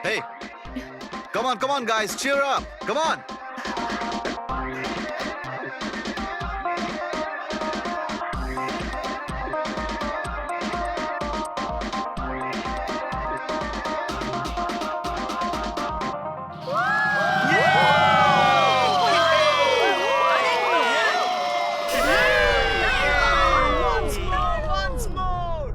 Hey, come on, guys, cheer up. Come on. Once more.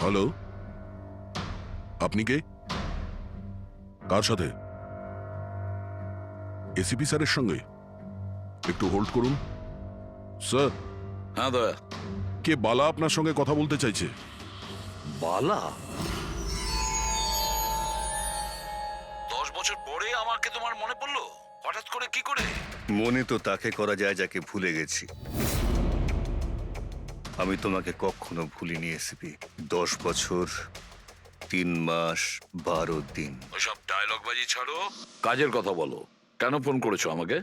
Hello, আপনি কে? কার সাথে? ACP স্যারের সঙ্গে? একটু হোল্ড করুন স্যার। হ্যাঁ দয়া। কে বালা আপনার সঙ্গে কথা বলতে চাইছে? বালা? 10 বছর পরে আমাকে তোমার মনে পড়লো হঠাৎ করে, কি করে? মনে তো তাকে করা যায় যাকে ভুলে গেছি। আমি তোমাকে কখনো ভুলিনি এসিপি। 10 বছর 3 মাস 12 দিন। ওইসব ডায়লগ বাজি ছাড়ো, কাজের কথা বলো। কেন ফোন করেছো আমাকে?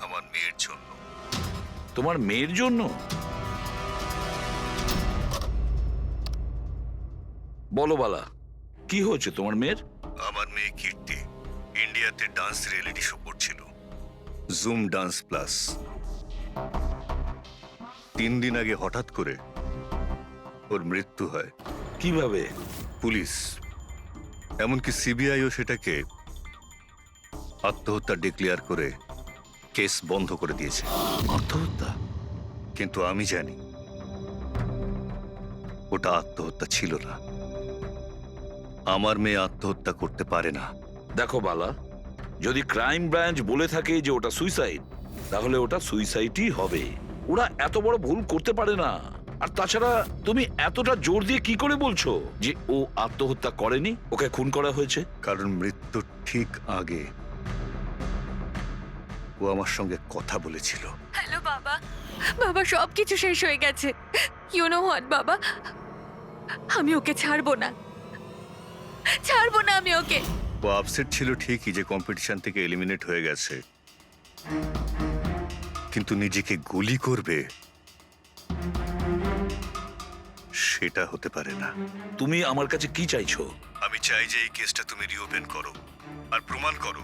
আমার মেয়ের জন্য। তোমার মেয়ের জন্য? বলো বালা, কি হয়েছে তোমার মেয়ের? আমার মেয়ে কীর্তি ইন্ডিয়াতে ডান্স রিয়েলিটি শো করছিল, জুম ডান্স প্লাস। 3 দিন আগে হঠাৎ করে ওর মৃত্যু হয়। কিভাবে? পুলিশ, এমনকি সিবিআইও সেটাকে আত্মহত্যা ডিক্লেয়ার করে কেস বন্ধ করে দিয়েছে। আত্মহত্যা? কিন্তু আমি জানি ওটা আত্মহত্যা ছিল না। আমার মেয়ে আত্মহত্যা করতে পারে না। দেখো বালা, যদি ক্রাইম ব্রাঞ্চ বলে থাকে যে ওটা সুইসাইড, তাহলে ওটা সুইসাইডই হবে। ওরা এত বড় ভুল করতে পারে না। আর তাছাড়া তুমি এতটা জোর দিয়ে কি করে বলছো যে ও আত্মহত্যা করেনি, ওকে খুন করা হয়েছে? কারণ মৃত্যুর ঠিক আগে ও আমার সঙ্গে কথা বলেছিল। হ্যালো বাবা, বাবা সবকিছু শেষ হয়ে গেছে। ইউ নো হোয়াট বাবা, আমি ওকে ছাড়বো না, ছাড়বো না আমি ওকে। ও আপসেট ছিল ঠিকই যে কম্পিটিশন থেকে এলিমিনেট হয়ে গেছে, কিন্তু নিজেকে গুলি করবে সেটা হতে পারে না। তুমি আমার কাছে কি চাইছো? আমি চাই যে এই কেসটা তুমি রিওপেন করো আর প্রমাণ করো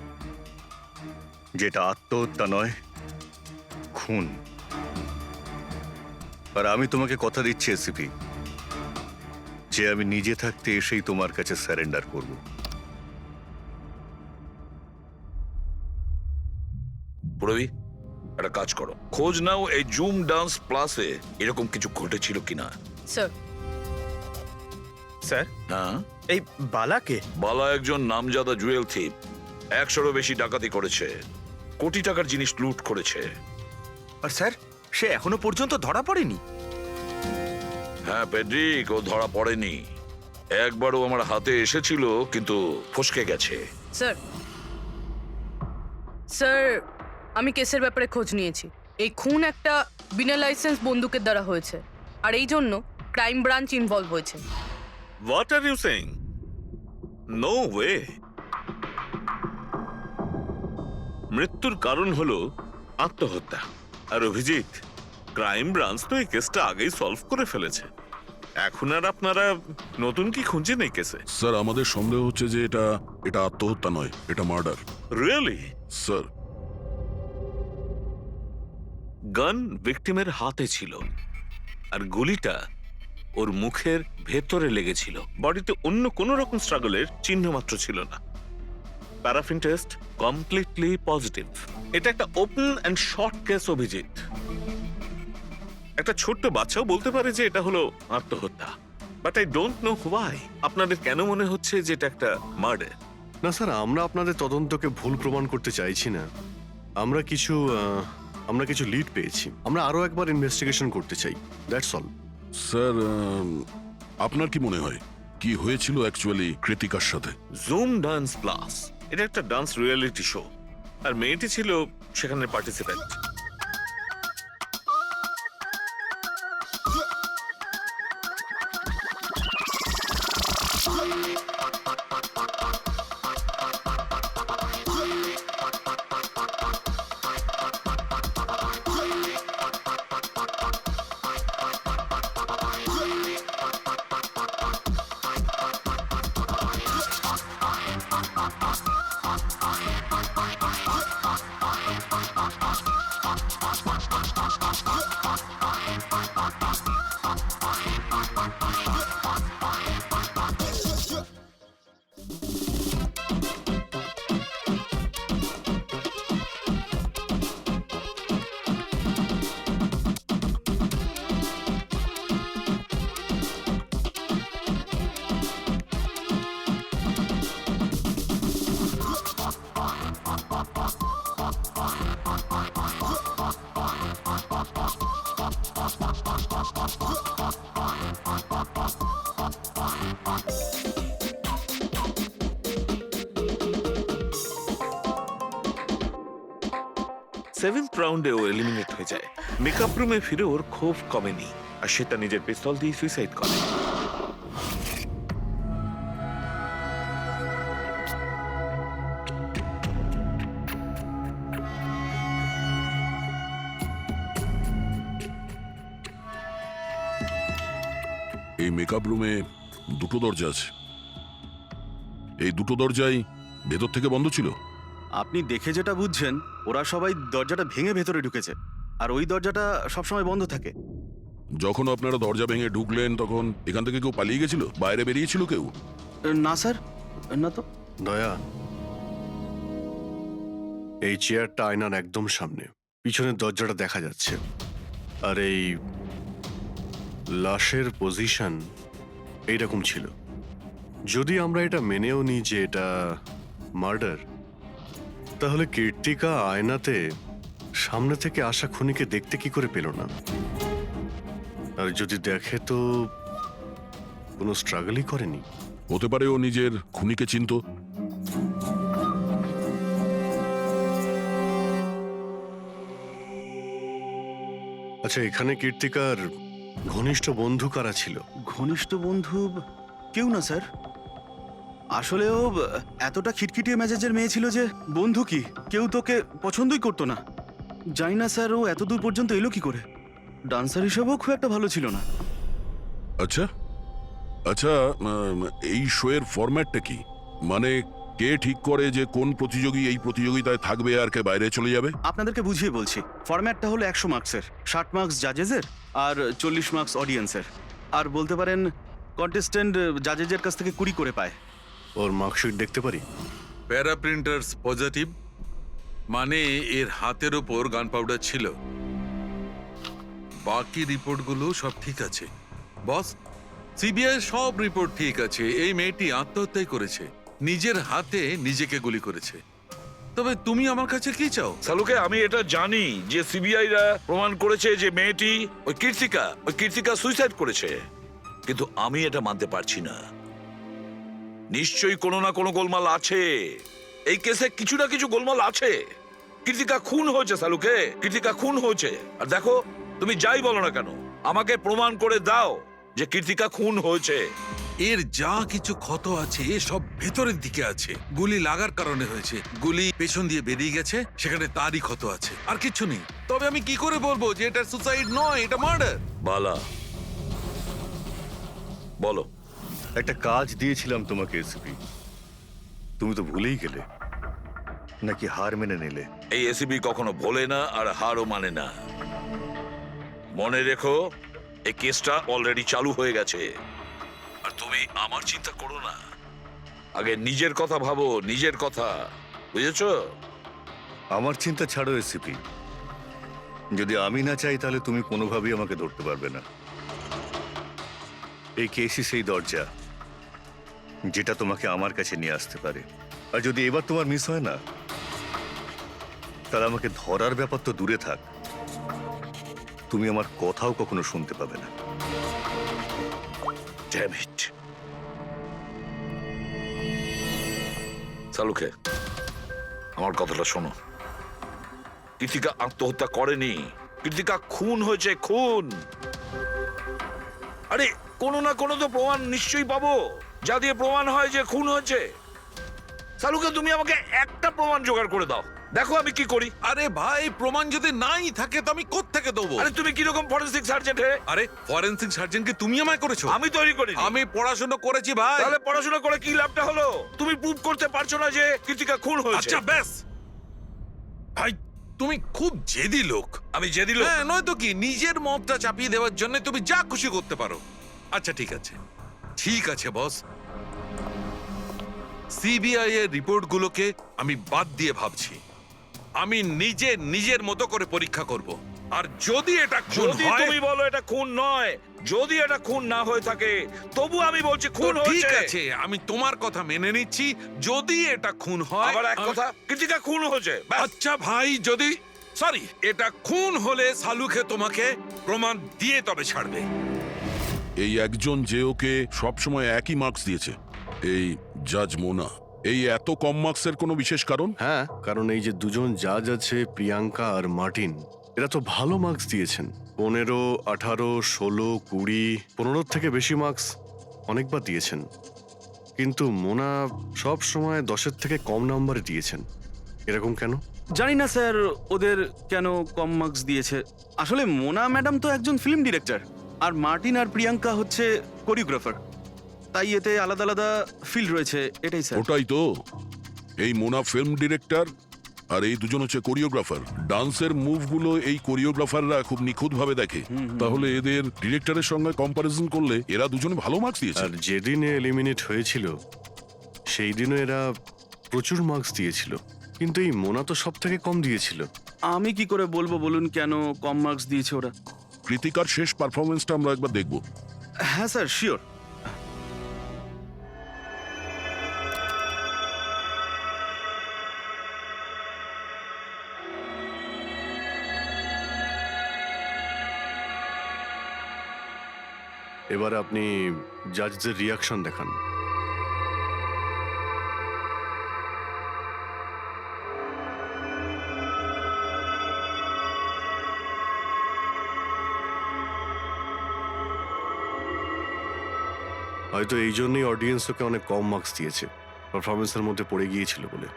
যেটা আত্মহত্যা নয়, খুন। আর আমি তোমাকে কথা দিচ্ছি এসিপি, যে আমি নিজে থাকতে এসেই তোমার কাছে সারেন্ডার করব। পুরবি, একটা কাজ করো, খোঁজ নাও এই জুম ডান্স প্লাসে এরকম কিছু ঘটেছিল কিনা। স্যার, স্যার, হ্যাঁ, এই বালাকে? বালা একজন নামজাদা জুয়েল থিপ। 100-এরও বেশি ডাকাতি করেছে, কোটি টাকার জিনিস লুট করেছে। আর স্যার, সে এখনো পর্যন্ত ধরা পড়েনি? হ্যাঁ পেড্রিক, ও ধরা পড়েনি। একবারও আমার হাতে এসেছিল, কিন্তু ফসকে গেছে। স্যার, স্যার, আমি কেসের ব্যাপারে খোঁজ নিয়েছি। এই খুন একটা বিনা লাইসেন্স বন্দুকের দ্বারা হয়েছে, আর এই জন্য ক্রাইম ব্রাঞ্চ ইনভলভ হয়েছে। What are you saying? No way. মৃত্যুর কারণ হলো আত্মহত্যা। আর অভিজিৎ, ক্রাইম ব্রাঞ্চ তো এই কেসটা আগেই সলভ করে ফেলেছে। এখন আর আপনারা নতুন কি খুঁজছেন এই কেসে? স্যার, আমাদের সন্দেহ হচ্ছে যে এটা আত্মহত্যা নয়, এটা মার্ডার। রিয়েলি? স্যার, গান ভিকটিমের হাতে ছিল, আর গুলিটা ওর মুখের ভেতরে লেগেছিল। বডিতে অন্য কোনো রকম স্ট্রাগলের চিহ্ন মাত্র ছিল না। Paraffin test completely positive. এটা একটা open and short case Abhijit. একটা ছোট্ট বাচ্চাও বলতে পারে যে এটা হলো আত্মহত্যা। But I don't know why আপনাদের কেন মনে হচ্ছে যে এটা একটা মার্ডার? না স্যার, আমরা আপনাদের তদন্তকে ভুল প্রমাণ করতে চাইছি না। আমরা কিছু লিড পেয়েছি। আমরা আরো একবার ইনভেস্টিগেশন করতে চাই, দ্যাটস অল। স্যার, আপনার কি মনে হয় কি হয়েছিল অ্যাকচুয়ালি কৃতিকার সাথে? জুম ডান্স প্লাস এটা একটা ডান্স রিয়েলিটি শো, আর মেয়েটি ছিল সেখানে পার্টিসিপেন্ট। সেভেন্থ রাউন্ডে ও এলিমিনেট হয়ে যায়। মেকআপ রুমে ফিরে ওর ক্ষোভ কমেনি, আর সে তার নিজের পিস্তল দিয়ে সুইসাইড করে। এই মেকআপ রুমে দুটো দরজা আছে, এই দুটো দরজাই ভেতর থেকে বন্ধ ছিল। আপনি দেখে যেটা বুঝছেন, ওরা সবাই দরজাটা ভেঙে ভেতরে ঢুকেছে, আর ওই দরজাটা সবসময় বন্ধ থাকে। যখন আপনারা দরজা ভেঙে ঢুকলেন তখন এখান থেকে কেউ পালিয়ে গেছিল? বাইরে বেরিয়েছিল কেউ? না স্যার, না তো। দয়া, এই চেয়ারটা আয়নার একদম সামনে, পিছনের দরজাটা দেখা যাচ্ছে। আর এই লাশের পজিশন এইরকম ছিল। যদি আমরা এটা মেনেও নিই যে এটা মার্ডার, তাহলে কীর্তিকা আয়নাতে সামনে থেকে আসা খুনিকে দেখতে কি করে পেল না? আর যদি দেখে তো কোনো স্ট্রাগলই করেনি। হতে পারে ও নিজের খুনিকে চিনতো। আচ্ছা, এখানে কীর্তিকার ঘনিষ্ঠ বন্ধু কারা ছিল? ঘনিষ্ঠ বন্ধু কেউ না স্যার। আসলে ও এতটা খিটখিটিয়ে মেজাজের মেয়ে ছিল যে বন্ধু কি, কেউ তোকে পছন্দই করতো না। জানি না স্যার, ও এত দূর পর্যন্ত এলো কি করে। ডান্সার হিসেবেও খুব একটা ভালো ছিল না। আচ্ছা আচ্ছা, এই শো এর ফরম্যাটটা কি? মানে কে ঠিক করে যে কোন প্রতিযোগী এই প্রতিযোগিতায় থাকবে আর কে বাইরে চলে যাবে? আপনাদেরকে বুঝিয়ে বলছি। ফরম্যাটটা হলো 100 মার্কসের, 60 মার্কস জাজেসের আর 40 মার্কস অডিয়েন্সের। আর বলতে পারেন কন্টেস্ট্যান্ট জাজেসের কাছ থেকে 20 করে পায়। ওর মার্কশিট দেখতে পারি? প্যারা প্রিন্টার্স পজিটিভ, মানে এর হাতের ওপর গান পাউডার ছিল। বাকি রিপোর্টগুলো সব ঠিক আছে বস। সিবিআই সব রিপোর্ট ঠিক আছে। এই মেয়েটি আত্মহত্যাই করেছে, নিজের হাতে নিজেকে গুলি করেছে। তবে তুমি আমার কাছে কি চাও? সালুকে, আমি এটা জানি যে সিবিআইরা প্রমাণ করেছে যে মেয়েটি ওই কীর্তিকা সুইসাইড করেছে, কিন্তু আমি এটা মানতে পারছি না। নিশ্চয়ই কোনো না কোনো গোলমাল আছে এই কেসে, কিছু না কিছু গোলমাল আছে। কীর্তিকা খুন হয়েছে সালুকে, কীর্তিকা খুন হয়েছে। আর দেখো, তুমি যাই বলো না কেন, আমাকে প্রমাণ করে দাও যে কীর্তিকা খুন হয়েছে। এর যা কিছু ক্ষত আছে সব ভেতরের দিকে আছে, গুলি লাগার কারণে হয়েছে। গুলি পেছন দিয়ে বেরিয়ে গেছে, সেখানে তারই ক্ষত আছে, আর কিছু নেই। তবে আমি কি করে বলবো যে এটা সুসাইড নয়, এটা মার্ডার? বালা, বলো। একটা কাজ দিয়েছিলাম তোমাকে এসপি, তুমি তো ভুলেই গেলে, নাকি হার মেনে নিলে? এই এসিবি কখনো ভোলে না আর হারও মানে না। মনে রেখো, এই কেসটা অলরেডি চালু হয়ে গেছে। আর তুমি আমার চিন্তা করো না, আগে নিজের কথা ভাবো, নিজের কথা, বুঝেছো? আমার চিন্তা ছাড়ো এসপি, যদি আমি না চাই তাহলে তুমি কোনোভাবেই আমাকে ধরতে পারবে না। এই কেসই সেই দরজা যেটা তোমাকে আমার কাছে নিয়ে আসতে পারে। আর যদি এবার তোমার মিস হয় না, তাহলে আমাকে ধরার ব্যাপার তো দূরে থাক, তুমি আমার কথাও কখনো শুনতে পাবে না। Damn it. সালুকে, আমার কথাটা শোনো। কৃতিকা আত্মহত্যা করেনি, কৃতিকা খুন হয়েছে, খুন। আরে কোনো না কোনো তো প্রমাণ নিশ্চয়ই পাবো, যা দিয়ে প্রমাণ হয় যে খুন হয়েছে। সালুকে, তুমি আমাকে একটা প্রমাণ জোগাড় করে দাও, দেখো আমি কি করি। আরে ভাই, প্রমাণ যদি নাই থাকে তো আমি কোত্থেকে দেবো? আরে তুমি কিরকম ফরেনসিক সার্জন হে? আরে ফরেনসিক সার্জনকে তুমি আমায় করেছো? আমি তৈরি করি। আমি পড়াশোনা করেছি ভাই। তাহলে পড়াশোনা করে কি লাভটা হলো? তুমি প্রুভ করতে পারছো না যে কৃতিকা খুন হয়েছে। আচ্ছা ব্যাস ভাই, তুমি খুব জেদি লোক। আমি জেদি লোক? হ্যাঁ, নয়তো কি, নিজের মতটা চাপিয়ে দেওয়ার জন্য তুমি যা খুশি করতে পারো। আচ্ছা ঠিক আছে, ঠিক আছে বস, সিবিআই এর রিপোর্টগুলোকে আমি বাদ দিয়ে ভাবছি। আমি নিজে নিজের মতো করে পরীক্ষা করব, আর যদি এটা খুন যদি হয়, তুমি বলো এটা খুন নয়, যদি এটা খুন না হয়ে থাকে, তবু আমি বলছি খুন তো ঠিক হয়েছে। আছে, আমি তোমার কথা মেনে নিচ্ছি। যদি এটা খুন হয়, আবার এক কথা, কৃতিকা খুন হয়েছে, ব্যাস। আচ্ছা ভাই, যদি সরি এটা খুন হলে সালুকে তোমাকে প্রমাণ দিয়ে তবে ছাড়বে। এই একজন যে ওকে সবসময় একই মার্কস দিয়েছে, এই জাজ মোনা, এই এত কম মার্কসের কোনো বিশেষ কারণ? হ্যাঁ, কারণ এই যে দুজন জাজ আছে, প্রিয়াঙ্কা আর মার্টিন, এরা তো ভালো মার্কস দিয়েছেন। 15, 18, 16, 20, 15 থেকে বেশি মার্কস অনেকবার দিয়েছেন। কিন্তু মোনা সব সময় 10-এর থেকে কম নাম্বারে দিয়েছেন। এরকম কেন? জানি না স্যার ওদের কেন কম মার্কস দিয়েছে। আসলে মোনা ম্যাডাম তো একজন ফিল্ম ডিরেক্টর, আর মার্টিন আর প্রিয়াঙ্কা হচ্ছে কোরিওগ্রাফার, তাই এতে আলাদা আলাদা ফিল্ড রয়েছে, এটাই স্যার। ওটাই তো, এই মোনা ফিল্ম ডিরেক্টর আর এই দুজন হচ্ছে কোরিওগ্রাফার। ডান্সের মুভগুলো এই কোরিওগ্রাফাররা খুব নিখুঁতভাবে দেখে। তাহলে এদের ডিরেক্টরের সঙ্গে কম্পারিজন করলে এরা দুজনে ভালো মার্কস দিয়েছে। আর যেদিনে এলিমিনেট হয়েছিল সেই দিনও এরা প্রচুর মার্কস দিয়েছিল, কিন্তু এই মোনা তো সব থেকে কম দিয়েছিল। আমি কি করে বলবো বলুন কেন কম মার্কস দিয়েছে ওরা? কৃতিকার শেষ পারফরমেন্সটা আমরা একবার দেখব। হ্যাঁ স্যার, শিওর। এবার আপনি জাজদের রিয়াকশন দেখান। হয়তো এই জন্যই অডিয়েন্স ওকে অনেক কম মার্কস দিয়েছে, পারফরমেন্সের মধ্যে পড়ে গিয়েছিল বলে।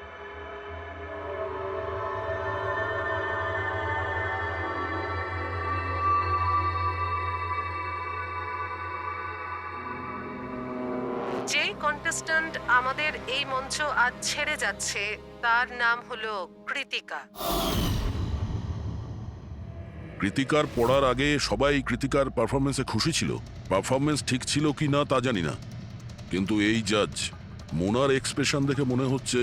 যে কন্টেস্ট্যান্ট আমাদের এই মঞ্চ আজ ছেড়ে যাচ্ছে তার নাম হলো কৃতিকা। কৃতিকার পড়ার আগে সবাই কৃতিকার পারফরমেন্সে খুশি ছিল। পারফরমেন্স ঠিক ছিল কি না তা জানি না, কিন্তু এই জাজ মোনার এক্সপ্রেশন দেখে মনে হচ্ছে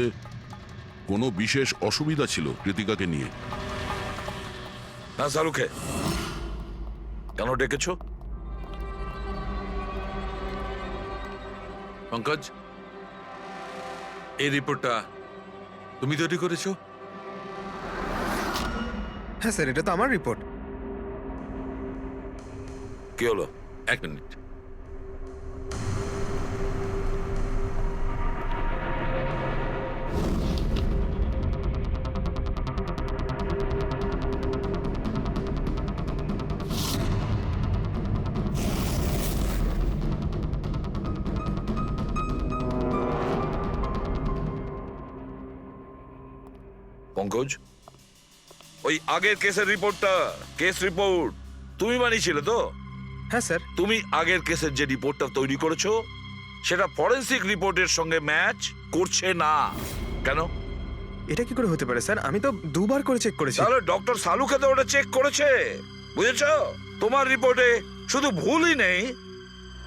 কোনো বিশেষ অসুবিধা ছিল কৃতিকাকে নিয়ে। না সালুকে, কেন ডেকেছো? পঙ্কজ, এই রিপোর্টটা তুমি তৈরি করেছো? হ্যাঁ স্যার, এটা তো আমার রিপোর্ট। কি হলো? 1 মিনিট। পঙ্কজ, ওই আগের কেসের রিপোর্টটা, কেস রিপোর্ট তুমি বানিয়েছিলে তো? হ্যাঁ স্যার। তুমি আগের কেসের যে রিপোর্টটা তৈরি করেছো সেটা ফরেনসিক রিপোর্টের সঙ্গে ম্যাচ করছে না কেন? এটা কি করে হতে পারে স্যার? আমি তো 2 বার করে চেক করেছি। তাহলে ডক্টর সালুকে তো ওটা চেক করেছে, বুঝেছো? তোমার রিপোর্টে শুধু ভুলই নেই,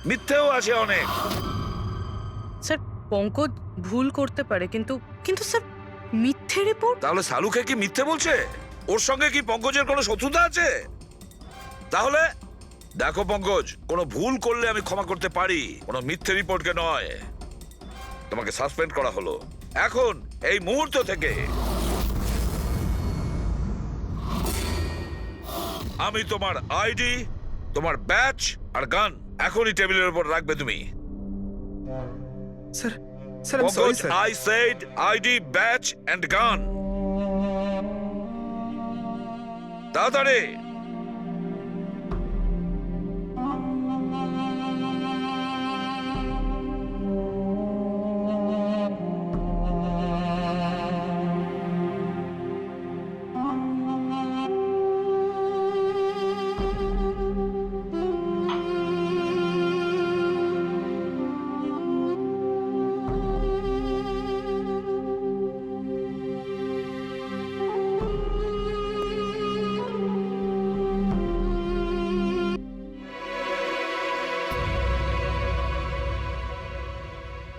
মিথ্যেও আছে অনেক। স্যার, পঙ্কজ ভুল করতে পারে, কিন্তু কিন্তু স্যার মিথ্যে রিপোর্ট? তাহলে সালুকে কি মিথ্যে বলছে? ওর সঙ্গে কি পঙ্কজের কোনো শত্রুতা আছে? তাহলে দেখো পঙ্কজ, কোনো ভুল করলে আমি ক্ষমা করতে পারি, কোনো মিথ্যে রিপোর্টকে নয়। তোমাকে সাসপেন্ড করা হলো এখন, এই মুহূর্ত থেকে। আমি তোমার আইডি, তোমার ব্যাচ আর গান এখনই টেবিলের উপর রাখবে তুমি। স্যার স্যার আমি sorry Pankaj, sir. I said ID, badge and gun. তাড়াতাড়ি।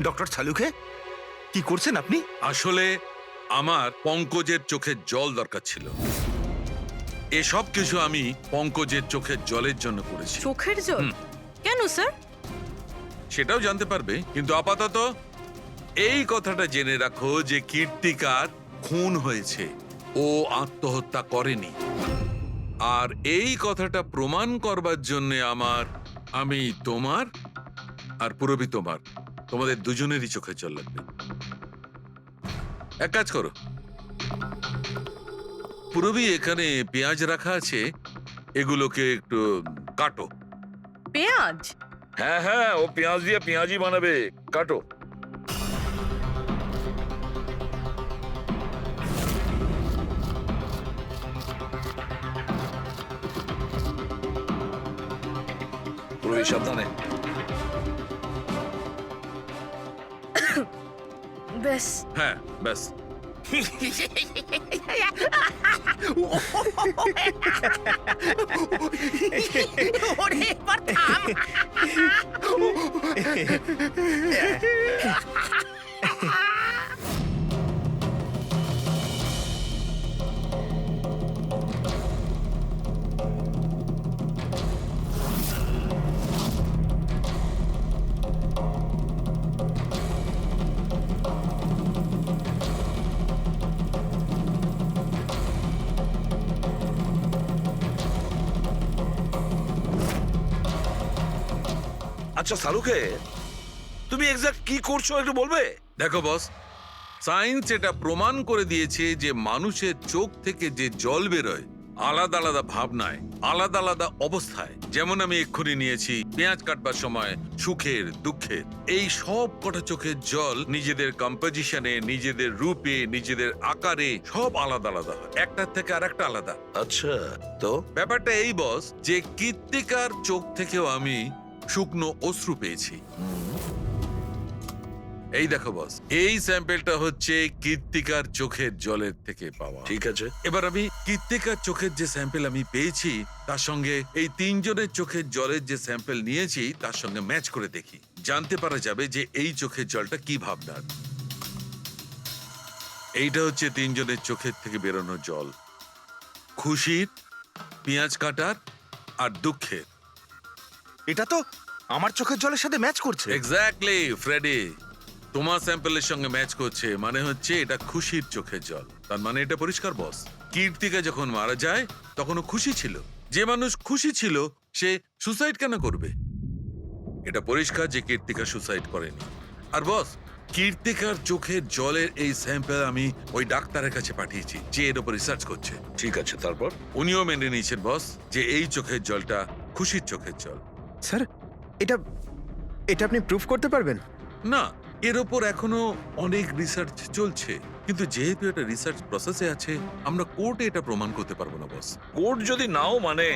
ডক্টর সালুখে, কি করছেন আপনি? আসলে আমার পঙ্কজের চোখের জল দরকার ছিল। এসব কিছু আমি পঙ্কজের চোখের জলের জন্য করেছি। চোখের জল? কেন স্যার? সেটাও জানতে পারবে, কিন্তু আপাতত এই কথাটা জেনে রাখো যে কীর্তিকার খুন হয়েছে, ও আত্মহত্যা করেনি। আর এই কথাটা প্রমাণ করবার জন্য আমি তোমার আর পুরবি তোমাদের দুজনেরই চোখের জল লাগবে। এক কাজ করো, পুরবি এখানে পেঁয়াজ রাখা আছে, এগুলোকে একটু কাটো। পেঁয়াজ? হ্যাঁ হ্যাঁ, ও পেঁয়াজ দিয়ে পেঁয়াজি বানাবে, কাটো। পুরো সাবধানে। ব্যাস। হ্যাঁ ব্যাস। আচ্ছা সালুকে, তুমি এক্সাক্ট কি করছো একটু বলবে? দেখো বস, সায়েন্স এটা প্রমাণ করে দিয়েছে যে মানুষের চোখ থেকে যে জল বেরোয় আলাদা আলাদা ভাবনায়, আলাদা আলাদা অবস্থায়। যেমন আমি এক্ষুনি নিয়েছি পেঁয়াজ কাটবার সময় সুখের, দুঃখের, এই সব কটা চোখের জল নিজেদের কম্পোজিশনে, নিজেদের রূপে, নিজেদের আকারে সব আলাদা আলাদা হয়, একটার থেকে আর একটা আলাদা। আচ্ছা, তো ব্যাপারটা এই বস যে কীর্তিকার চোখ থেকেও আমি শুকনো অশ্রু পেয়েছি। এই দেখো বস, এই স্যাম্পেলটা হচ্ছে কীর্তিকার চোখের জলের থেকে পাওয়া। ঠিক আছে, এবার আমি কীর্তিকার চোখের যে স্যাম্পেল আমি পেয়েছি তার সঙ্গে এই তিনজনের চোখের জলের যে স্যাম্পেল নিয়েছি তার সঙ্গে ম্যাচ করে দেখি, জানতে পারা যাবে যে এই চোখের জলটা কি ভাবনার। এইটা হচ্ছে তিনজনের চোখের থেকে বেরোনো জল, খুশির, পেঁয়াজ কাটার আর দুঃখের। এটা তো আমার চোখের জলের সাথে ম্যাচ করছে। এক্স্যাক্টলি ফ্রেডি, তোমার স্যাম্পলের সঙ্গে ম্যাচ করছে, মানে হচ্ছে এটা খুশির চোখের জল। তার মানে এটা পরিষ্কার বস, কীর্তিকা যখন মারা যায় তখন ও খুশি ছিল। যে মানুষ খুশি ছিল সে সুসাইড কেন করবে? এটা পরিষ্কার যে কীর্তিকা সুসাইড করেনি। আর বস, কীর্তিকার চোখের জলের এই স্যাম্পল আমি ওই ডাক্তারের কাছে পাঠিয়েছি যে এর উপর রিসার্চ করছে। ঠিক আছে, তারপর? উনিও মেনে নিয়েছেন বস যে এই চোখের জলটা খুশির চোখের জল। স্যার, এটা এটা আপনি প্রুফ করতে পারবেন? না, এর ওপর এখনো অনেক রিসার্চ চলছে, কিন্তু যেহেতু এটা রিসার্চ প্রসেসে আছে আমরা কোর্টে এটা প্রমাণ করতে পারবো না বস। কোর্ট যদি নাও মানে,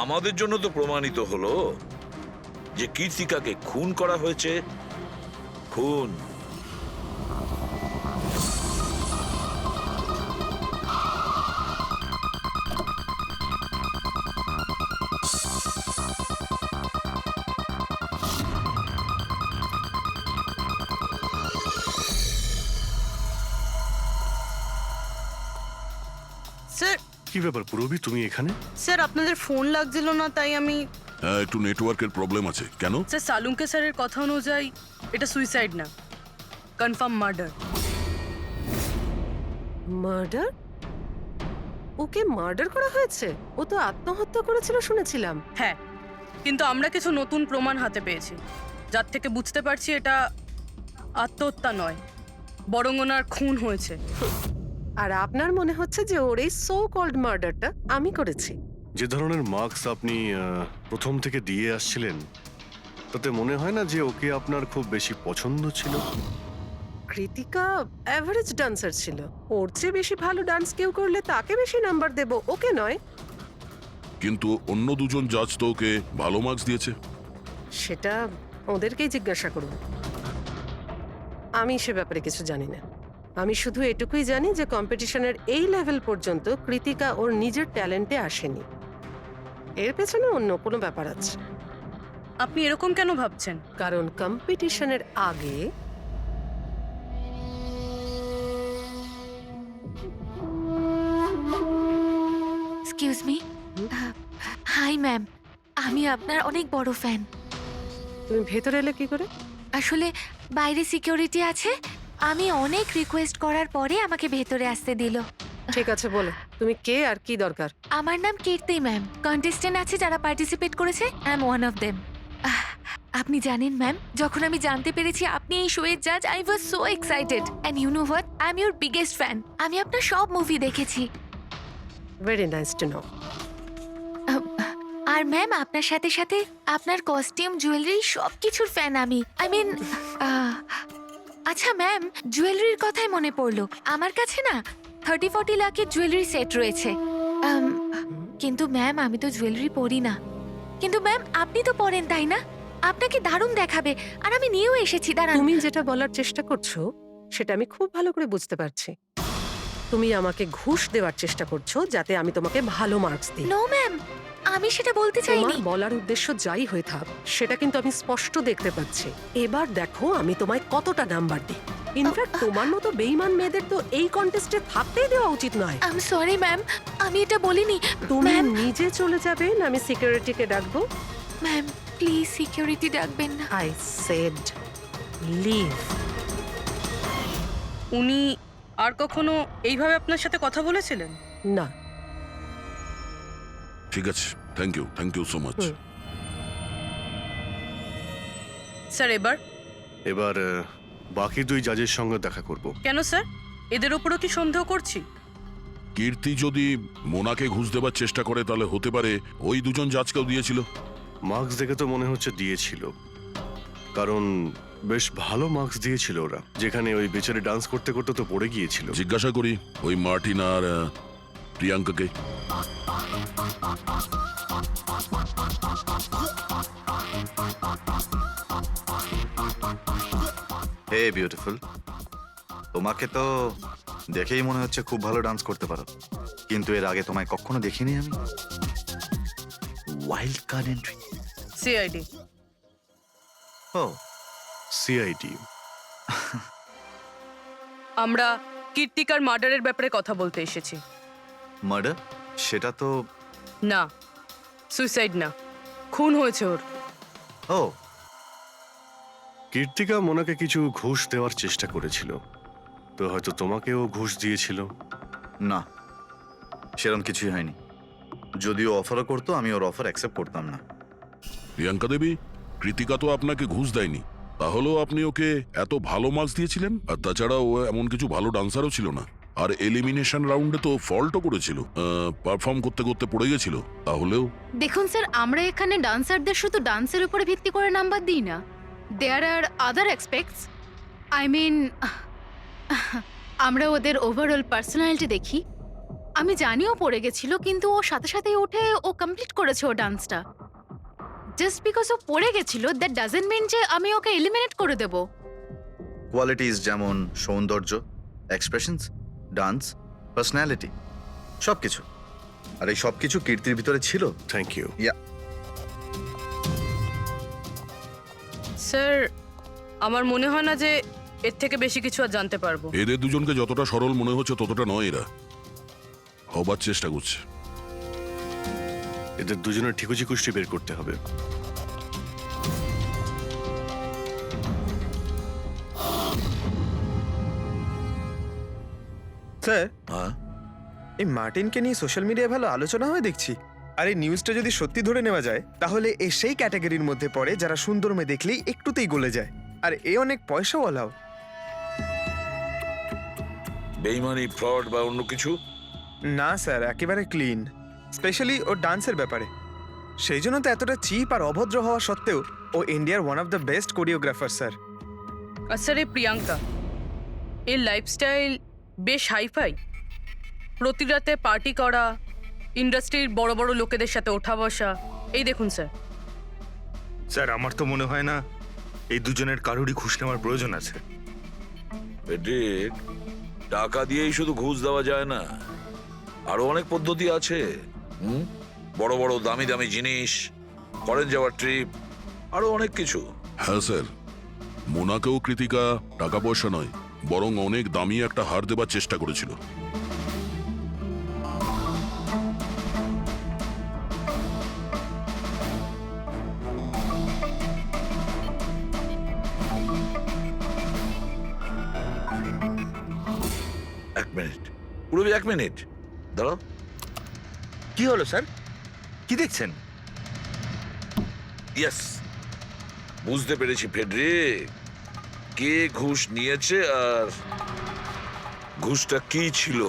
আমাদের জন্য তো প্রমাণিত হলো যে কীর্তিকাকে খুন করা হয়েছে। খুন। স্যার কি ব্যাপার পুরবি, তুমি এখানে? স্যার আপনাদের ফোন লাগছিল না তাই আমি হ্যাঁ, একটু নেটওয়ার্কের প্রবলেম আছে। কেন? স্যার সালুঙ্কে স্যারের কথা অনুযায়ী এটা সুইসাইড না, কনফার্ম মার্ডার। মার্ডার? ওকে মার্ডার করা হয়েছে? ও তো আত্মহত্যা করেছিল শুনেছিলাম। হ্যাঁ, কিন্তু আমরা কিছু নতুন প্রমাণ হাতে পেয়েছি, যার থেকে বুঝতে পারছি এটা আত্মহত্যা নয়, বরং ওনার খুন হয়েছে। আর আপনার মনে হচ্ছে যে ওর এই সো কল্ড মার্ডারটা আমি করেছি? যে ধরনের মার্কস আপনি প্রথম থেকে দিয়ে আসছিলেন, তাতে মনে হয় না যে ওকে আপনার খুব বেশি পছন্দ ছিল। কৃতিকা অ্যাভারেজ ডান্সার ছিল, ওর চেয়ে বেশি ভালো ডান্স কেউ করলে তাকে বেশি নাম্বার দেব, ওকে নয়। কিন্তু অন্য দুজন জাজ তো ওকে ভালো মার্কস দিয়েছে। সেটা ওদেরকেই জিজ্ঞাসা করুন, আমি সে ব্যাপারে কিছু জানি না। আমি শুধু এটুকুই জানি যে কম্পিটিশনের এই লেভেল পর্যন্ত কৃতিকা ওর নিজের ট্যালেন্টে আসেনি, এর পেছনে অন্য কোনো ব্যাপার আছে। আপনি এরকম কেন ভাবছেন? কারণ কম্পিটিশনের আগে এক্সকিউজ মি। হাই ম্যাম, আমি আপনার অনেক বড় ফ্যান। তুমি ভেতরে এলে কি করে? আসলে বাইরে সিকিউরিটি আছে, আমি অনেক রিকোয়েস্ট করার পরে আমাকে ভেতরে আসতে দিল। ঠিক আছে, বলো তুমি কে আর কি দরকার। আমার নাম কীর্তি ম্যাম, কন্টেস্টেন্ট আছে যারা পার্টিসিপেট করেছে, I am one of them. আপনি জানেন ম্যাম, যখন আমি জানতে পেরেছি আপনি এই শোয়ের জাজ, I was so excited and you know what, I am your biggest fan. আমি আপনার সব মুভি দেখেছি। Very nice to know. আর ম্যাম আপনার সাথে সাথে আপনার কস্টিউম, জুয়েলারি সব কিছুর ফ্যান আমি। আই মিন, আচ্ছা ম্যাম, জুয়েলারির কথাই মনে পড়লো, আমার কাছে না 30-40 লাখের জুয়েলারি সেট রয়েছে। কিন্তু ম্যাম আমি তো জুয়েলারি পরি না। কিন্তু ম্যাম আপনি তো পরেন, তাই না? আপনাকে দারুণ দেখাবে, আর আমি নিয়েও এসেছি। দাঁড়ান। তুমি যেটা বলার চেষ্টা করছো সেটা আমি খুব ভালো করে বুঝতে পারছি। তুমি আমাকে ঘুষ দেওয়ার চেষ্টা করছো যাতে আমি তোমাকে ভালো মার্কস দিই। নো ম্যাম, আমি সেটা বলতে চাইনি। তোমার বলার উদ্দেশ্য যাই হয়ে থাক, সেটা কিন্তু আমি স্পষ্ট দেখতে পাচ্ছি। এবার দেখো আমি তোমায় কতটা নাম্বার দিই। ইনফ্যাক্ট তোমার মতো বেইমান মেয়েদের তো এই কন্টেস্টে থাকতেই দেওয়া উচিত নয়। আই এম সরি ম্যাম, আমি এটা বলিনি। তুমি ম্যাম, নিজে চলে যাবে না আমি সিকিউরিটিকে ডাকবো? ম্যাম প্লিজ সিকিউরিটি ডাকবেন না। I said leave. উনি আর কখনো এইভাবে আপনার সাথে কথা বলেছিলেন? না। ঠিক আছে, thank you so much. Sir এবার বাকি দুই জাজের সঙ্গে দেখা করব। কেন স্যার, এদের ওপরও কি সন্দেহ করছি? কীর্তি যদি মোনাকে ঘুষ দেবার চেষ্টা করে তাহলে হতে পারে ওই দুজন জাজকেও দিয়েছিল। মার্কস দেখে তো মনে হচ্ছে দিয়েছিল, কারণ বেশ ভালো মার্কস দিয়েছিল ওরা। যেখানে ওই বেচারি ডান্স করতে করতে তো পড়ে গিয়েছিল। জিজ্ঞাসা করি ওই মার্টিন আর প্রিয়াঙ্কাকে। হে বিউটিফুল, তোমাকে তো দেখেই মনে হচ্ছে খুব ভালো ডান্স করতে পারো, কিন্তু এর আগে তোমায় কখনো দেখিনি আমি। Wild card entry. সিআইডি। ও, সিআইডি। আমরা কীর্তিকার মার্ডারের ব্যাপারে কথা বলতে এসেছি। মার্ডার? সেটা তো না, সুইসাইড না, খুন হয়েছে ওর। ও, কীর্তিকা মোনাকে কিছু ঘুষ দেওয়ার চেষ্টা করেছিল, তো হয়তো তোমাকেও ঘুষ দিয়েছিল। না, সেরকম কিছুই হয়নি। যদিও অফারও করতো আমি ওর অফার অ্যাকসেপ্ট করতাম না। প্রিয়াঙ্কা দেবী, কৃতিকা তো আপনাকে ঘুষ দেয়নি, তাহলেও আপনি ওকে এত ভালো মার্কস দিয়েছিলেন। আর তাছাড়া ও এমন কিছু ভালো ডান্সারও ছিল না, আর এলিমিনেশন রাউন্ডে তো ফল্টও করেছিল, পারফর্ম করতে করতে পড়ে গেছিল। তাহলেও দেখুন স্যার, আমরা এখানে ডান্সারদের শুধু ডান্সের উপরে ভিত্তি করে নাম্বার দিই না। দেয়ার আর আদার এক্সপেক্টস, আই মিন আমরা ওদের ওভারঅল পার্সোনালিটি দেখি। আমি জানিও পড়ে গেছিল, কিন্তু ও সাথে সাথেই উঠে ও কমপ্লিট করেছে ও ডান্সটা। জাস্ট বিকজ ও পড়ে গেছিল, দ্যাট ডাজন্ট মিন যে আমি ওকে এলিমিনেট করে দেব। কোয়ালিটিস যেমন সৌন্দর্য, এক্সপ্রেশনস, ডান্স, পার্সোনালিটি, সবকিছু। আর এই সবকিছু কীর্তির ভিতরে ছিল। Thank you. স্যার, আমার মনে হয় না যে এর থেকে বেশি কিছু আর জানতে পারবো। এদের দুজনকে যতটা সরল মনে হচ্ছে ততটা নয় এরা। হবার চেষ্টা করছে। এদের দুজনের ঠিকুজি কুষ্টি বের করতে হবে। স্যার, হ্যাঁ এই মার্টিনকে নিয়ে সোশ্যাল মিডিয়ায় ভালো আলোচনা হয় দেখছি। আর এই নিউজটা যদি সত্যি ধরে নেওয়া যায় তাহলে এ সেই ক্যাটাগরির মধ্যে পড়ে যারা সুন্দর মেয়ে দেখলেই একটুতেই গলে যায়। আর এ অনেক পয়সাওয়ালাও। বেইমানি, ফ্রড বা অন্য কিছু? না স্যার, একেবারে ক্লিন, স্পেশালি ওর ডান্সের ব্যাপারে। সেই জন্য তো এতটা চিপ আর অভদ্র হওয়া সত্ত্বেও ও ইন্ডিয়ার one of the best choreographer sir. আর স্যার এই প্রিয়াঙ্কা, এর লাইফস্টাইল বেশ হাইফাই। প্রতি রাতে পার্টি করা, ইন্ডাস্ট্রির বড় বড় লোকেদের সাথে ওঠা বসা। এই দেখুন স্যার। স্যার, আমার তো মনে হয় না এই দুজনের কারোরই ঘুষ নেওয়ার প্রয়োজন আছে। ফেডরিক, টাকা দিয়েই শুধু ঘুষ দেওয়া যায় না, আরো অনেক পদ্ধতি আছে। বড় বড় দামি দামি জিনিস, ফরেন যাওয়ার ট্রিপ, আরো অনেক কিছু। হ্যাঁ স্যার, মোনাকেও কৃতিকা টাকা পয়সা নয় বরং অনেক দামি একটা হার দেবার চেষ্টা করেছিল। এক মিনিট, পুরবি, এক মিনিট দাঁড়াও। কি হলো স্যার? কি দেখছেন? ইয়েস, বুঝতে পেরেছি ফেডরিক, কে ঘুষ নিয়েছে আর ঘুষটা কি ছিল।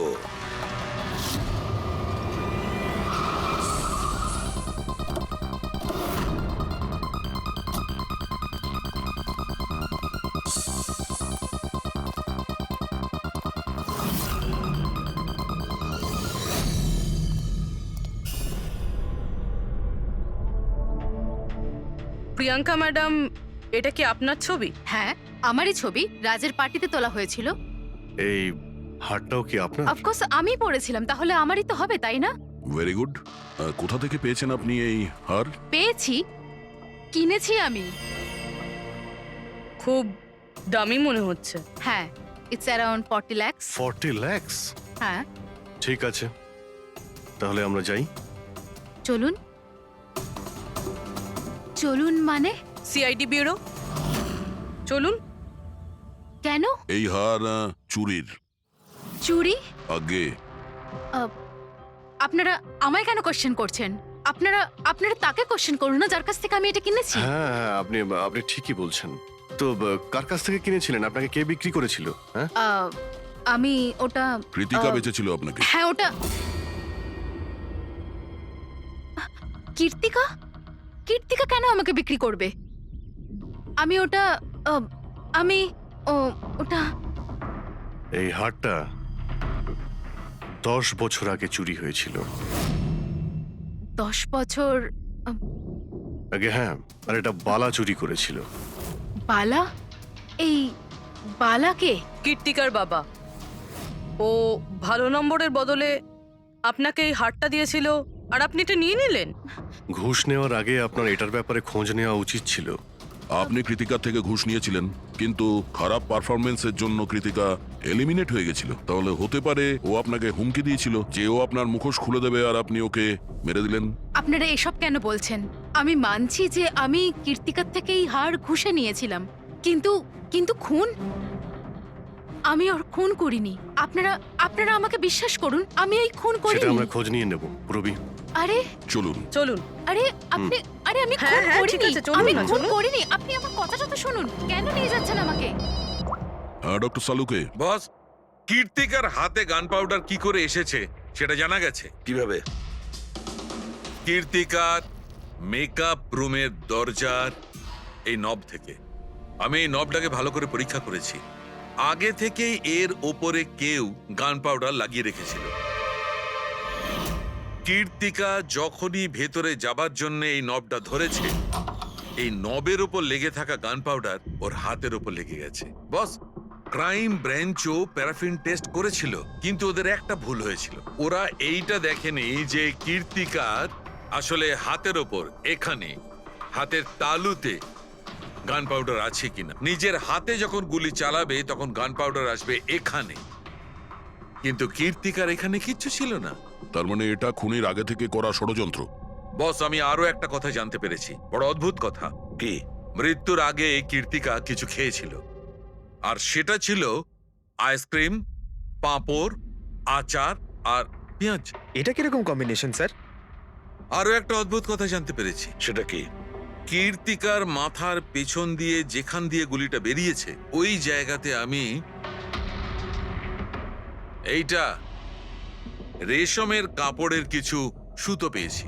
প্রিয়াঙ্কা ম্যাডাম, এটা কি আপনার ছবি? হ্যাঁ, আমারই ছবি, রাজের পার্টিতে তোলা হয়েছিল। এই হারটাও কি আপনার? অফকোর্স আমি পড়েছিলাম, তাহলে আমারই তো হবে, তাই না? Very good. কোথা থেকে পেয়েছেন আপনি এই হার? পেয়েছি, কিনেছি আমি। খুব দামি মনে হচ্ছে। হ্যাঁ, ইটস অ্যারাউন্ড 40 lakhs। 40 lakhs? হ্যাঁ। ঠিক আছে, তাহলে আমরা যাই। চলুন। চলুন মানে? সিআইডি ব্যুরো চলুন। কেন? এই হার চুরির। চুরি? আগে আপনারা আমায় কেন কোশ্চেন করছেন? আপনারা আপনারা তাকে কোশ্চেন করুন না যার কাছ থেকে আমি এটা কিনেছি। হ্যাঁ হ্যাঁ, আপনি আপনি ঠিকই বলছেন। তো কার কাছ থেকে কিনেছিলেন? আপনাকে কে বিক্রি করেছিল? হ্যাঁ, আমি ওটা কৃতিকা বেচেছিল আপনাকে। হ্যাঁ, ওটা কীর্তিকা। কীর্তিকা কেন আমাকে বিক্রি করবে? আমি ওটা আমি ওটা এই হারটা 10 বছর আগে চুরি হয়েছিল। 10 বছর আগে? হ্যাঁ, আর এটা বালা চুরি করেছিল। বালা? এই বালাকে? কীর্তিকার বাবা। ও ভালো নম্বরের বদলে আপনাকে এই হারটা দিয়েছিল আর আপনি এটা নিয়ে নিলেন। ঘুষ নেওয়ার আগে আপনার এটার ব্যাপারে খোঁজ নেওয়া উচিত ছিল। আপনি কৃতিকার থেকে ঘুষ নিয়েছিলেন, কিন্তু খারাপ পারফরমেন্সের জন্য কৃতিকা এলিমিনেট হয়ে গেছিল। তাহলে হতে পারে ও আপনাকে হুমকি দিয়েছিল যে ও আপনার মুখোশ খুলে দেবে আর আপনি ওকে মেরে দিলেন। আপনারা এসব কেন বলছেন? আমি মানছি যে আমি কীর্তিকার থেকে এই হার ঘুষে নিয়েছিলাম, কিন্তু কিন্তু খুন? আমি ওর খুন করিনি। আপনারা আপনারা আমাকে বিশ্বাস করুন, আমি এই খুন সেটা করিনি। আমরা খোঁজ নিয়ে নেব। পুরবি, আরে চলুন। চলুন। আরে আপনি আরে আমি হ্যাঁ, খুন হ্যাঁ, ঠিক করিনি। আছে, চলুন আমি না, খুন চলুন। করিনি। আপনি আমার কথাটা তো শুনুন। কেন নিয়ে যাচ্ছেন আমাকে? হ্যাঁ ডক্টর সালুকে। বস, কীর্তিকার হাতে গান পাউডার কি করে এসেছে সেটা জানা গেছে। কিভাবে? কীর্তিকার মেকআপ রুমের দরজার এই নব থেকে। আমি এই নবটাকে ভালো করে পরীক্ষা করেছি। আগে থেকেই এর ওপরে কেউ গান পাউডার লাগিয়ে রেখেছিল। কীর্তিকা যখনই ভেতরে যাবার জন্য এই নবটা ধরেছে, এই নবের ওপর লেগে থাকা গান পাউডার ওর হাতের ওপর লেগে গেছে। বস, ক্রাইম ব্রাঞ্চও প্যারাফিন টেস্ট করেছিল, কিন্তু ওদের একটা ভুল হয়েছিল। ওরা এইটা দেখেনি যে কীর্তিকার আসলে হাতের ওপর, এখানে হাতের তালুতে গান পাউডার আছে কিনা। নিজের হাতে যখন গুলি চালাবে তখন গান পাউডার আসবে এখানে, কিন্তু কীর্তিকার এখানে কিচ্ছু ছিল না। তার মানে এটা খুনের আগে থেকে করা ষড়যন্ত্র। বস, আমি আরো একটা কথা জানতে পেরেছি, বড় অদ্ভুত কথা। কি? মৃত্যুর আগে কীর্তিকা কিছু খেয়েছিল, আর সেটা ছিল আইসক্রিম, পাঁপড়, আচার আর পেঁয়াজ। এটা কিরকম কম্বিনেশন স্যার? আরো একটা অদ্ভুত কথা জানতে পেরেছি। সেটা কি? কীর্তিকার মাথার পেছন দিয়ে যেখান দিয়ে গুলিটা বেরিয়েছে ওই জায়গাতে আমি এইটা রেশমের কাপড়ের কিছু সুতো পেয়েছি,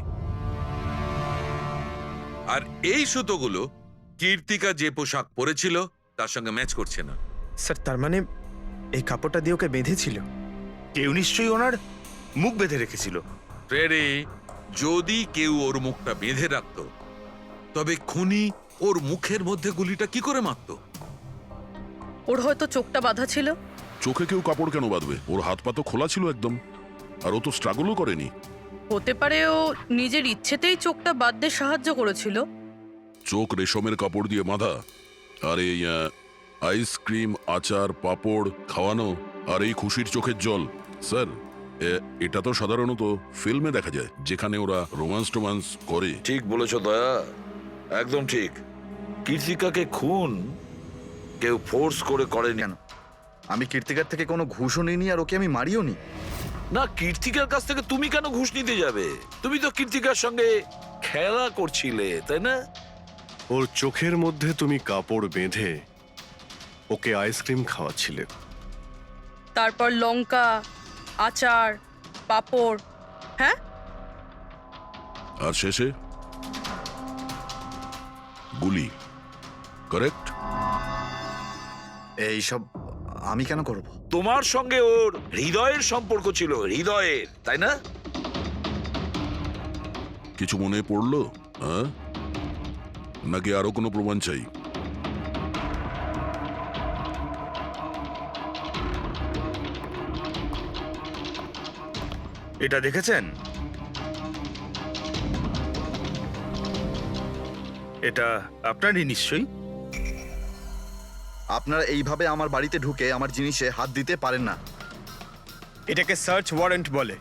আর এই সুতোগুলো কীর্তিকা যে পোশাক পরেছিল তার সঙ্গে ম্যাচ করছে না। স্যার তার মানে এই কাপড়টা দিয়ে ওকে বেঁধেছিল? কেউ নিশ্চয়ই ওনার মুখ বেঁধে রেখেছিল। ফ্রেডি, যদি কেউ ওর মুখটা বেঁধে রাখতো তবে খুনি ওর মুখের মধ্যে গুলিটা কি করে মারতো? ওর হয়তো চোখটা বাঁধা ছিল। চোখে কেউ কাপড় কেন বাঁধবে? ওর হাত পা তো খোলা ছিল একদম, আর ও তো স্ট্রাগলও করেনি। হতে পারে ও নিজের ইচ্ছেতেই চোখটা বাঁধতে সাহায্য করেছিল। চোখ রেশমের কাপড় দিয়ে বাঁধা, আর এই আইসক্রিম, আচার, পাঁপড় খাওয়ানো, আর এই খুশির চোখের জল। স্যার, এটা তো সাধারণত ফিল্মে দেখা যায়, যেখানে ওরা রোমান্স করে। ঠিক বলেছ দয়া, একদম ঠিক। কীর্তিকাকে খুন কেউ ফোর্স করে করেনি। কেন? আমি কীর্তিকার থেকে কোনো ঘুষও নিইনি, আর ওকে আমি মারিও নি। না, কীর্তিকার কাছ থেকে তুমি কেন ঘুষ নিতে যাবে? তুমি তো কীর্তিকার সঙ্গে খেলা করছিলে, তাই না? ওর চোখের মধ্যে তুমি কাপড় বেঁধে ওকে আইসক্রিম খাওয়াচ্ছিলে। তারপর লঙ্কা, আচার, পাঁপড়। হ্যাঁ, আর শেষে গুলি। কারেক্ট? এইসব আমি কেন করব? তোমার সঙ্গে ওর হৃদয়ের সম্পর্ক ছিল, হৃদয়ের, তাই না? কিছু মনে পড়লো? হ্যাঁ, নাকি আরো কোনো প্রমাণ চাই? এটা দেখেছেন? এটা আপনারই নিশ্চয়ই। আপনারা এইভাবে আমার বাড়িতে ঢুকে আমার জিনিসে হাত দিতে পারেন না। এটাকে সার্চ ওয়ারেন্ট বলে।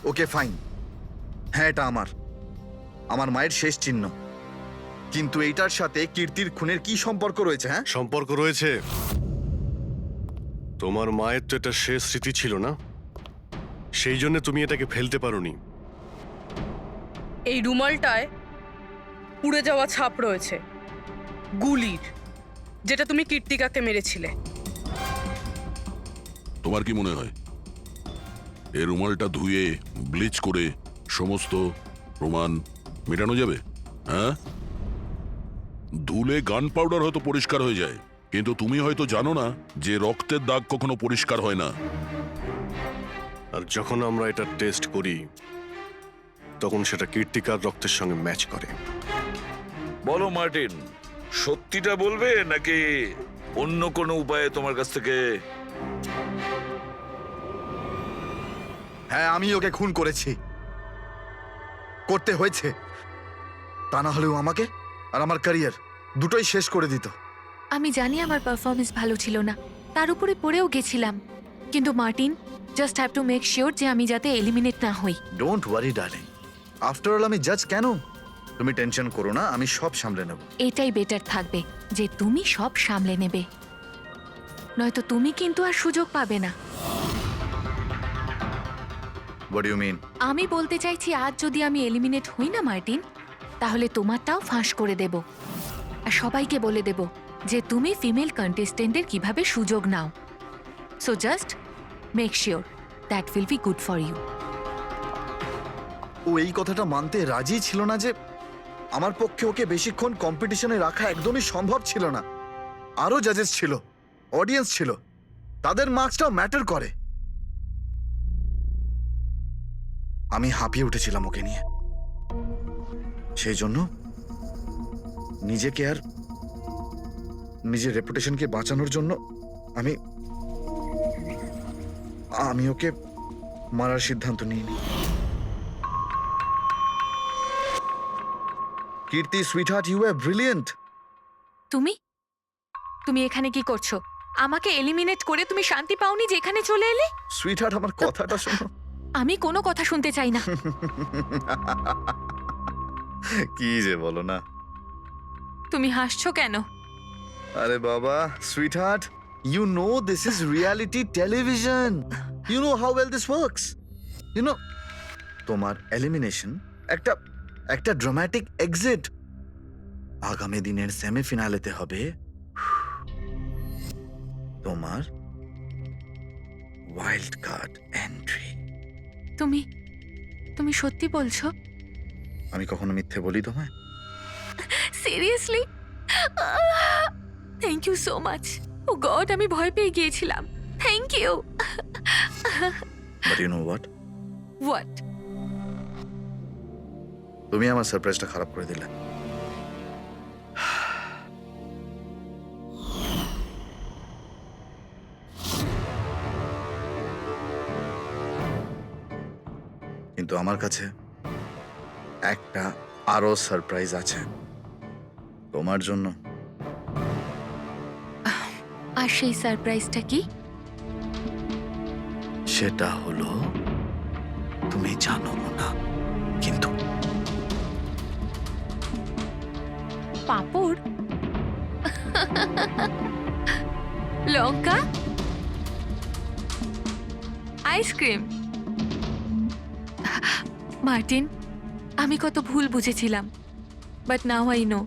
ওকে ফাইন, হ্যাঁ এটা আমার মায়ের শেষ চিহ্ন। কিন্তু এইটার সাথে কীর্তির খুনের কি সম্পর্ক রয়েছে? হ্যাঁ, সম্পর্ক রয়েছে। তোমার মায়ের তো এটা শেষ স্মৃতি ছিল না, সেই জন্য তুমি এটাকে ফেলতে পারোনি। এই রুমালটায় পুড়ে যাওয়া ছাপ রয়েছে গুলির, যেটা তুমি কীর্তিকাকে মেরেছিলে। তোমার কি মনে হয় এই রুমালটা ধুয়ে ব্লিচ করে সমস্ত প্রমাণ মেটানো যাবে? হ্যাঁ, ধুলে গান পাউডার হয়তো পরিষ্কার হয়ে যায়, কিন্তু তুমি হয়তো জানো না যে রক্তের দাগ কখনো পরিষ্কার হয় না। আর যখন আমরা এটা টেস্ট করি তখন সেটা কীর্তিকার রক্তের সঙ্গে ম্যাচ করে। বলো মার্টিন, সত্যিটা বলবে নাকি অন্য কোনো উপায়ে তোমার কাছ থেকে? হ্যাঁ আমি ওকে খুন করেছি, করতে হয়েছে। তা না হলেও আমাকে আর আমার ক্যারিয়ার দুটোই শেষ করে দিত। আমি জানি আমার পারফরমেন্স ভালো ছিল না, তার উপরে পড়েও গেছিলাম, কিন্তু Martin, just have to make sure যে আমি যাতে এলিমিনেট না হই। Don't worry darling, after all আমি জাজ কেন? তুমি টেনশন করো না, আমি সব সামলে নেব। এটাই বেটার থাকবে যে তুমি সব সামলে নেবে, নয়তো তুমি কিন্তু আর সুযোগ পাবে না। What you mean? আমি বলতে চাইছি, আজ যদি আমি এলিমিনেট হই না মার্টিন, তাহলে তোমারটাও ফাঁস করে দেব, আর সবাইকে বলে দেব যে তুমি ফিমেল কন্টেস্টেন্টের কিভাবে সুযোগ নাও। So just make sure that will be good for you. ও এই কথাটা মানতে রাজি ছিল না যে আমার পক্ষে ওকে বেশিক্ষণ কম্পিটিশনে রাখা একদমই সম্ভব ছিল না। আরো জাজেস ছিল, অডিয়েন্স ছিল, তাদের মার্কসটাও ম্যাটার করে। আমি হাঁপিয়ে উঠেছিলাম ওকে নিয়ে, সেই জন্য নিজেকে আর নিজের রেপুটেশনকে বাঁচানোর জন্য আমি ওকে মারার সিদ্ধান্ত নিইনি। কীর্তি সুইটহার্ট, ইউ আর ব্রিলিয়েন্ট। তুমি তুমি এখানে কি করছো? আমাকে এলিমিনেট করে তুমি শান্তি পাওনি যে এখানে চলে এলে? সুইটহার্ট, আমার কথাটা শোনো। আমি কোনো কথা শুনতে চাই না। কি যে বলো না। তুমি হাসছো কেন? আরে বাবা, sweetheart, you know this is reality television. You know how well this works. You know, তোমার এলিমিনেশন একটা ড্রামাটিক এক্সিট আগামী দিনের সেমিফিনালেতে হবে তোমার ওয়াইল্ড কার্ড এন্ট্রি। তুমি সত্যি বলছো? আমি কখনো মিথ্যে বলি তোমায়? Seriously? Thank you so much. Oh God, আমি ভয় পেয়ে গিয়েছিলাম। Thank you. But you know what? What? তুমি আমার সারপ্রাইজটা খারাপ করে দিলে। কিন্তু আমার কাছে একটা আরো সারপ্রাইজ আছে তোমার জন্য। আর সেই সারপ্রাইজটা কি? সেটা হলো তুমি জানো না, কিন্তু পাঁপড়, লঙ্কা, আইসক্রিম। মার্টিন, আমি কত ভুল বুঝেছিলাম, but now I know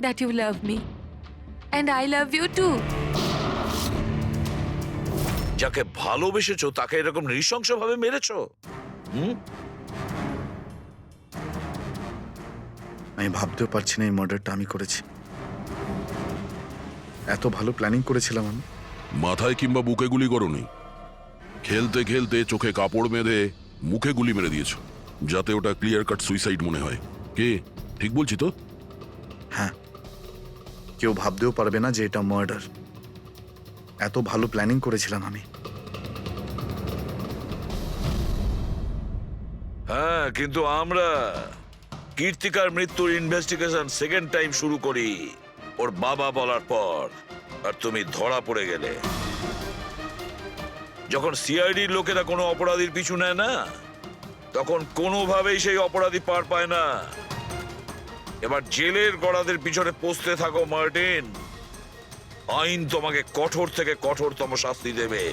that you love me and I love you too. যাকে ভালোবেসেছো তাকে এরকম নৃশংসভাবে মেরেছো? আমি ভাবতেও পারছি না এই মার্ডারটা আমি করেছি। এত ভালো প্ল্যানিং করেছিলাম আমি। মাথায় কিংবা বুকে গুলি করনি, খেলতে খেলতে চোখে কাপড় বেঁধে মুখে গুলি মেরে দিয়েছো, যাতে ওটা ক্লিয়ার কাট সুইসাইড মনে হয়। কে ঠিক বলছি তো? হ্যাঁ, কেউ ভাবতেও পারবে না যে এটা মার্ডার। এত ভালো প্ল্যানিং করেছিলাম আমি। হ্যাঁ, কিন্তু আমরা কীর্তিকার মৃত্যুর ইনভেস্টিগেশন সেকেন্ড টাইম শুরু করি ওর বাবা বলার পর, আর তুমি ধরা পড়ে গেলে। যখন সিআইডির লোকেরা কোনো অপরাধীর পিছু নেয় না, তখন কোনোভাবেই সেই অপরাধী পার পায় না। এবার জেলের গড়াদের পিছনে পৌঁছতে থাকো মার্টিন। আইন তোমাকে কঠোর থেকে কঠোরতম শাস্তি দেবে।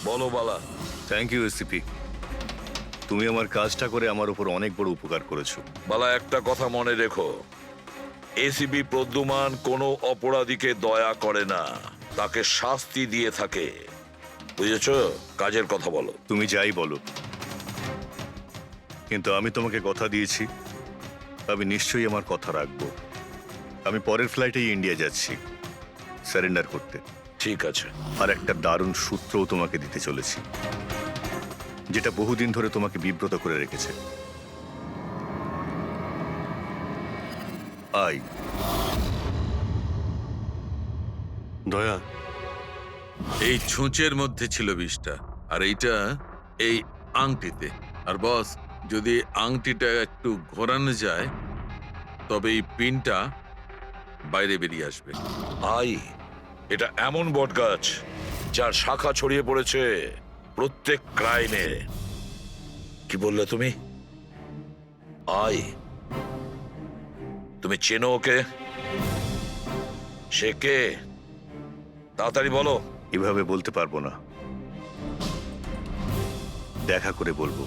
বলো বালা। থ্যাংক ইউ এসিপি, তুমি আমার কাজটা করে আমার উপর অনেক বড় উপকার করেছো। বালা, একটা কথা মনে রেখো, এসিপি প্রদ্যুমান কোনো অপরাধীকে দয়া করে না, তাকে শাস্তি দিয়ে থাকে। বুঝেছো? কাজের কথা বলো। তুমি যাই বলো, কিন্তু আমি তোমাকে কথা দিয়েছি, আমি নিশ্চয়ই আমার কথা রাখবো। আমি পরের ফ্লাইটেই ইন্ডিয়া যাচ্ছি সারেন্ডার করতে। ঠিক আছে। আর একটা দারুণ সূত্রও তোমাকে দিতে চলেছি, যেটা বহুদিন ধরে তোমাকে বিব্রত করে রেখেছে। আই দয়া, এই ছুঁচের মধ্যে ছিল বিষটা, আর এইটা এই আংটিতে। আর বস, যদি আংটিটা একটু ঘোরানো যায় তবে এই পিনটা বাইরে বেরিয়ে আসবে। আই, এটা এমন বটগাছ যার শাখা ছড়িয়ে পড়েছে প্রত্যেক ক্রাইমে। কি বললে তুমি? আই, তুমি চেনো ওকে? সে কে? তাড়াতাড়ি বলো। এভাবে বলতে পারবো না, দেখা করে বলবো।